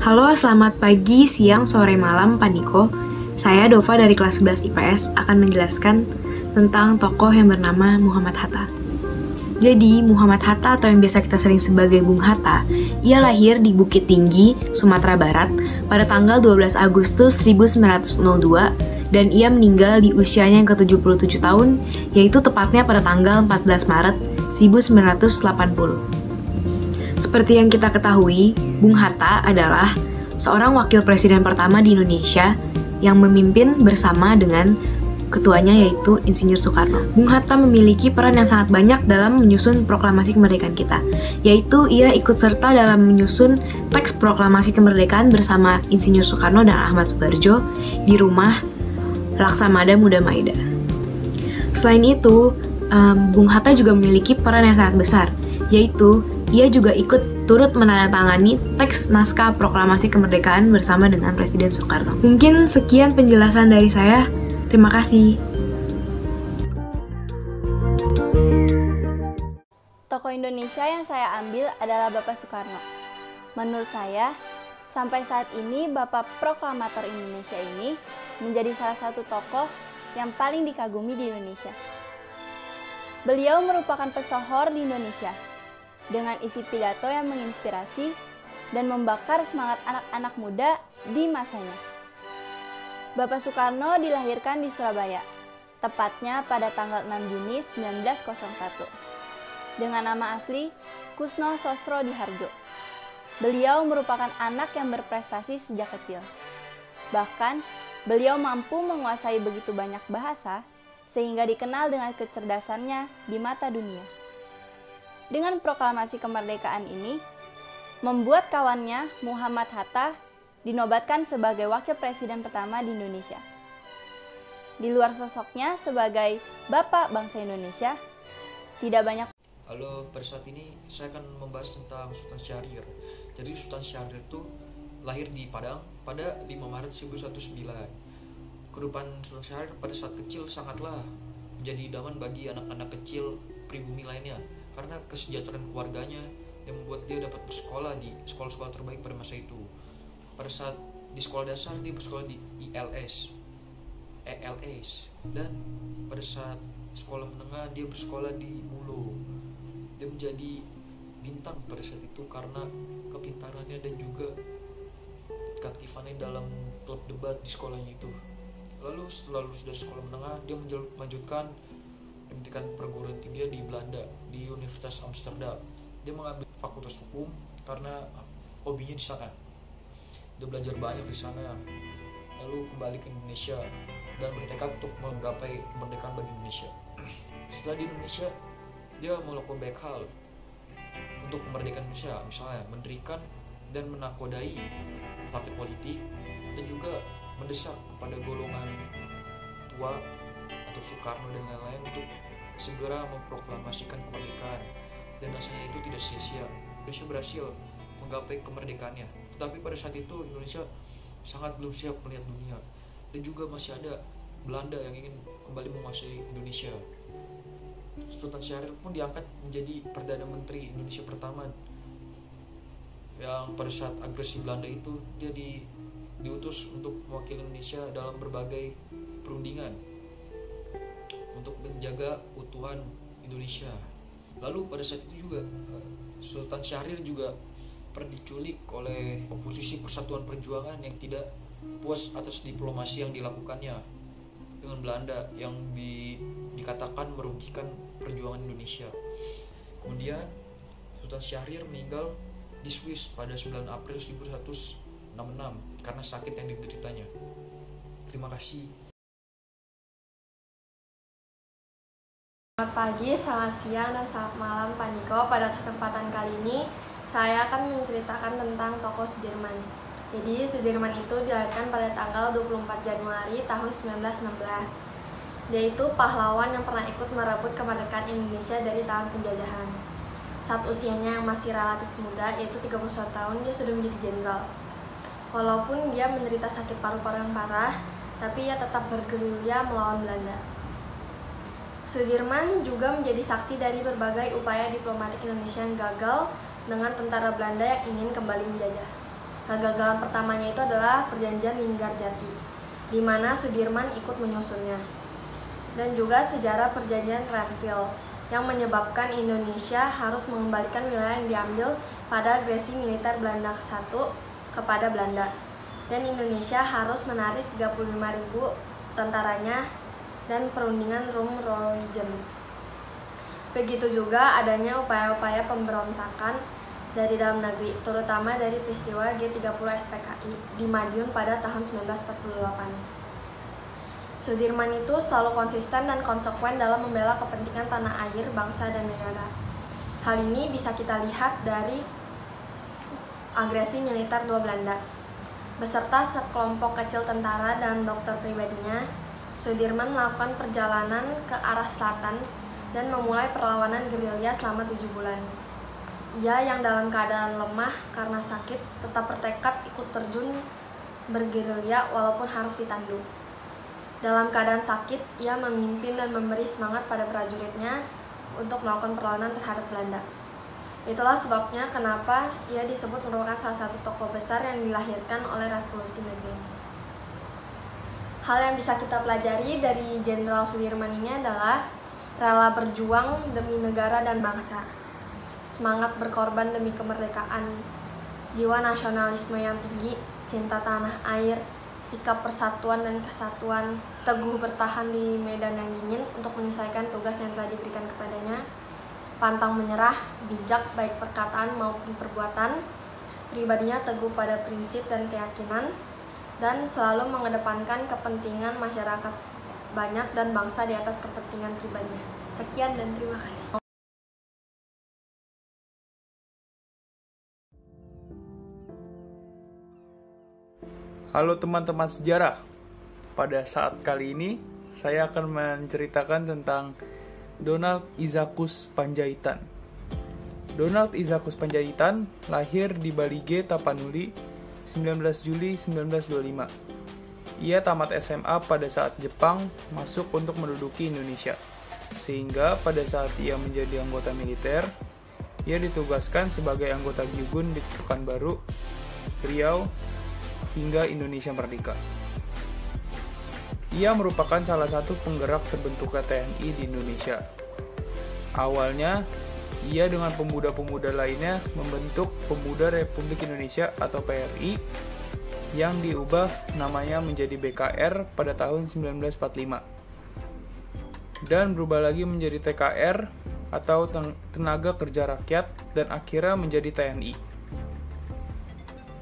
Halo, selamat pagi, siang, sore, malam, Pak Niko. Saya Dova dari kelas 11 IPS akan menjelaskan tentang tokoh yang bernama Muhammad Hatta. Jadi, Muhammad Hatta atau yang biasa kita sering sebagai Bung Hatta, ia lahir di Bukit Tinggi, Sumatera Barat pada tanggal 12 Agustus 1902 dan ia meninggal di usianya yang ke-77 tahun, yaitu tepatnya pada tanggal 14 Maret 1980. Seperti yang kita ketahui, Bung Hatta adalah seorang wakil presiden pertama di Indonesia yang memimpin bersama dengan ketuanya yaitu Insinyur Soekarno. Bung Hatta memiliki peran yang sangat banyak dalam menyusun proklamasi kemerdekaan kita, yaitu ia ikut serta dalam menyusun teks proklamasi kemerdekaan bersama Insinyur Soekarno dan Ahmad Subarjo di rumah Laksamada Muda Maida. Selain itu, Bung Hatta juga memiliki peran yang sangat besar, yaitu ia juga ikut turut menandatangani teks naskah proklamasi kemerdekaan bersama dengan Presiden Soekarno. Mungkin sekian penjelasan dari saya. Terima kasih. Tokoh Indonesia yang saya ambil adalah Bapak Soekarno. Menurut saya, sampai saat ini Bapak Proklamator Indonesia ini menjadi salah satu tokoh yang paling dikagumi di Indonesia. Beliau merupakan pesohor di Indonesia, dengan isi pidato yang menginspirasi dan membakar semangat anak-anak muda di masanya. Bapak Soekarno dilahirkan di Surabaya, tepatnya pada tanggal 6 Juni 1901, dengan nama asli Kusno Sosro Diharjo. Beliau merupakan anak yang berprestasi sejak kecil. Bahkan, beliau mampu menguasai begitu banyak bahasa, sehingga dikenal dengan kecerdasannya di mata dunia. Dengan proklamasi kemerdekaan ini, membuat kawannya Muhammad Hatta dinobatkan sebagai wakil presiden pertama di Indonesia. Di luar sosoknya sebagai Bapak Bangsa Indonesia, tidak banyak. Halo, pada saat ini saya akan membahas tentang Sultan Syahrir. Jadi Sultan Syahrir itu lahir di Padang pada 5 Maret 1909. Kehidupan Sultan Syahrir pada saat kecil sangatlah menjadi idaman bagi anak-anak kecil pribumi lainnya, karena kesejahteraan keluarganya yang membuat dia dapat bersekolah di sekolah-sekolah terbaik pada masa itu. Pada saat di sekolah dasar dia bersekolah di ELS, dan pada saat sekolah menengah dia bersekolah di Mulo. Dia menjadi bintang pada saat itu karena kepintarannya dan juga keaktifannya dalam klub debat di sekolahnya itu. Lalu setelah lulus dari sekolah menengah, dia melanjutkan pendidikan perguruan tinggi di Belanda, di Universitas Amsterdam. Dia mengambil fakultas hukum karena hobinya di sana. Dia belajar banyak di sana. Lalu kembali ke Indonesia dan bertekad untuk menggapai kemerdekaan bagi Indonesia. Setelah di Indonesia, dia melakukan banyak hal untuk kemerdekaan Indonesia, misalnya mendirikan dan menakodai partai politik dan juga mendesak kepada golongan tua atau Soekarno dan lain-lain untuk segera memproklamasikan kemerdekaan, dan rasanya itu tidak sia-sia. Indonesia berhasil menggapai kemerdekaannya, tetapi pada saat itu Indonesia sangat belum siap melihat dunia, dan juga masih ada Belanda yang ingin kembali menguasai Indonesia. Sultan Syahrir pun diangkat menjadi Perdana Menteri Indonesia pertama, yang pada saat agresi Belanda itu dia diutus untuk mewakili Indonesia dalam berbagai perundingan untuk menjaga utuhan Indonesia. Lalu pada saat itu juga Sultan Syahrir juga pernah diculik oleh oposisi Persatuan Perjuangan yang tidak puas atas diplomasi yang dilakukannya dengan Belanda yang dikatakan merugikan perjuangan Indonesia. Kemudian Sultan Syahrir meninggal di Swiss pada 9 April 1166 karena sakit yang dideritanya. Terima kasih. Selamat pagi, selamat siang, dan selamat malam Pak Niko. Pada kesempatan kali ini, saya akan menceritakan tentang tokoh Sudirman. Jadi, Sudirman itu dilahirkan pada tanggal 24 Januari tahun 1916. Dia itu pahlawan yang pernah ikut merebut kemerdekaan Indonesia dari tangan penjajahan. Saat usianya yang masih relatif muda, yaitu 31 tahun, dia sudah menjadi jenderal. Walaupun dia menderita sakit paru-paru yang parah, tapi ia tetap bergerilya melawan Belanda. Sudirman juga menjadi saksi dari berbagai upaya diplomatik Indonesia yang gagal dengan tentara Belanda yang ingin kembali menjajah. Kegagalan pertamanya itu adalah Perjanjian Linggarjati, di mana Sudirman ikut menyusunnya. Dan juga sejarah Perjanjian Renville, yang menyebabkan Indonesia harus mengembalikan wilayah yang diambil pada agresi militer Belanda I kepada Belanda. Dan Indonesia harus menarik 35.000 tentaranya dan perundingan Rum-Roijen. Begitu juga adanya upaya-upaya pemberontakan dari dalam negeri, terutama dari peristiwa G30 SPKI di Madiun pada tahun 1948. Sudirman itu selalu konsisten dan konsekuen dalam membela kepentingan tanah air, bangsa, dan negara. Hal ini bisa kita lihat dari agresi militer dua Belanda. Beserta sekelompok kecil tentara dan dokter pribadinya, Sudirman melakukan perjalanan ke arah selatan dan memulai perlawanan gerilya selama 7 bulan. Ia yang dalam keadaan lemah karena sakit tetap bertekad ikut terjun bergerilya walaupun harus ditandu. Dalam keadaan sakit, ia memimpin dan memberi semangat pada prajuritnya untuk melakukan perlawanan terhadap Belanda. Itulah sebabnya kenapa ia disebut merupakan salah satu tokoh besar yang dilahirkan oleh revolusi negeri. Hal yang bisa kita pelajari dari Jenderal Sudirman ini adalah rela berjuang demi negara dan bangsa, semangat berkorban demi kemerdekaan, jiwa nasionalisme yang tinggi, cinta tanah air, sikap persatuan dan kesatuan, teguh bertahan di medan yang dingin untuk menyelesaikan tugas yang telah diberikan kepadanya, pantang menyerah, bijak baik perkataan maupun perbuatan, pribadinya teguh pada prinsip dan keyakinan, dan selalu mengedepankan kepentingan masyarakat banyak dan bangsa di atas kepentingan pribadinya. Sekian dan terima kasih. Halo teman-teman sejarah. Pada saat kali ini saya akan menceritakan tentang Donald Izaakus Pandjaitan. Donald Izaakus Pandjaitan lahir di Balige, Tapanuli, 19 Juli 1925. Ia tamat SMA pada saat Jepang masuk untuk menduduki Indonesia. Sehingga pada saat ia menjadi anggota militer, ia ditugaskan sebagai anggota Gyugun di Pekanbaru, Riau, hingga Indonesia merdeka. Ia merupakan salah satu penggerak terbentuknya TNI di Indonesia. Awalnya, ia dengan pemuda-pemuda lainnya membentuk Pemuda Republik Indonesia atau PRI yang diubah namanya menjadi BKR pada tahun 1945 dan berubah lagi menjadi TKR atau Tenaga Kerja Rakyat dan akhirnya menjadi TNI.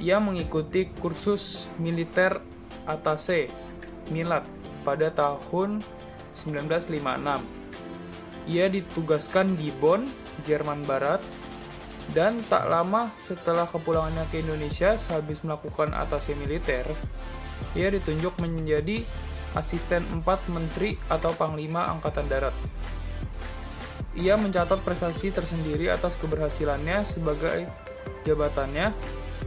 Ia mengikuti kursus militer Atase Milat pada tahun 1956. Ia ditugaskan di Bonn, Jerman Barat, dan tak lama setelah kepulangannya ke Indonesia sehabis melakukan atase militer, ia ditunjuk menjadi asisten 4 menteri atau panglima angkatan darat. Ia mencatat prestasi tersendiri atas keberhasilannya sebagai jabatannya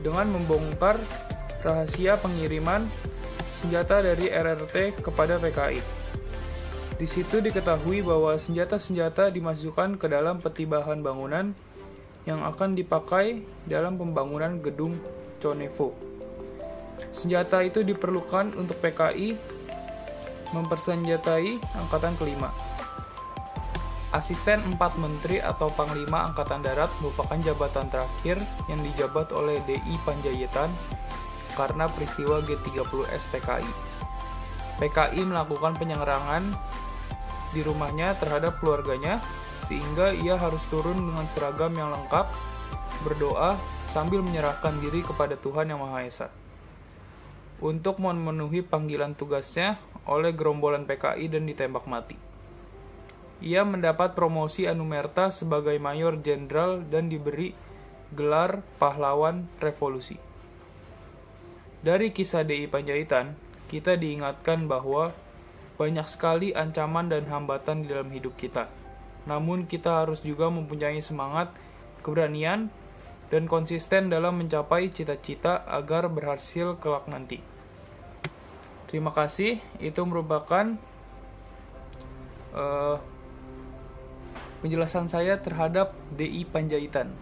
dengan membongkar rahasia pengiriman senjata dari RRT kepada PKI. Di situ diketahui bahwa senjata-senjata dimasukkan ke dalam peti bahan bangunan yang akan dipakai dalam pembangunan gedung Conevo. Senjata itu diperlukan untuk PKI mempersenjatai angkatan kelima. Asisten 4 menteri atau panglima angkatan darat merupakan jabatan terakhir yang dijabat oleh DI Pandjaitan karena peristiwa G30 SPKI. PKI melakukan penyerangan di rumahnya terhadap keluarganya, sehingga ia harus turun dengan seragam yang lengkap, berdoa sambil menyerahkan diri kepada Tuhan Yang Maha Esa. Untuk memenuhi panggilan tugasnya oleh gerombolan PKI dan ditembak mati. Ia mendapat promosi anumerta sebagai mayor jenderal dan diberi gelar pahlawan revolusi. Dari kisah DI Pandjaitan, kita diingatkan bahwa banyak sekali ancaman dan hambatan di dalam hidup kita. Namun kita harus juga mempunyai semangat, keberanian, dan konsisten dalam mencapai cita-cita agar berhasil kelak nanti. Terima kasih, itu merupakan penjelasan saya terhadap DI Pandjaitan.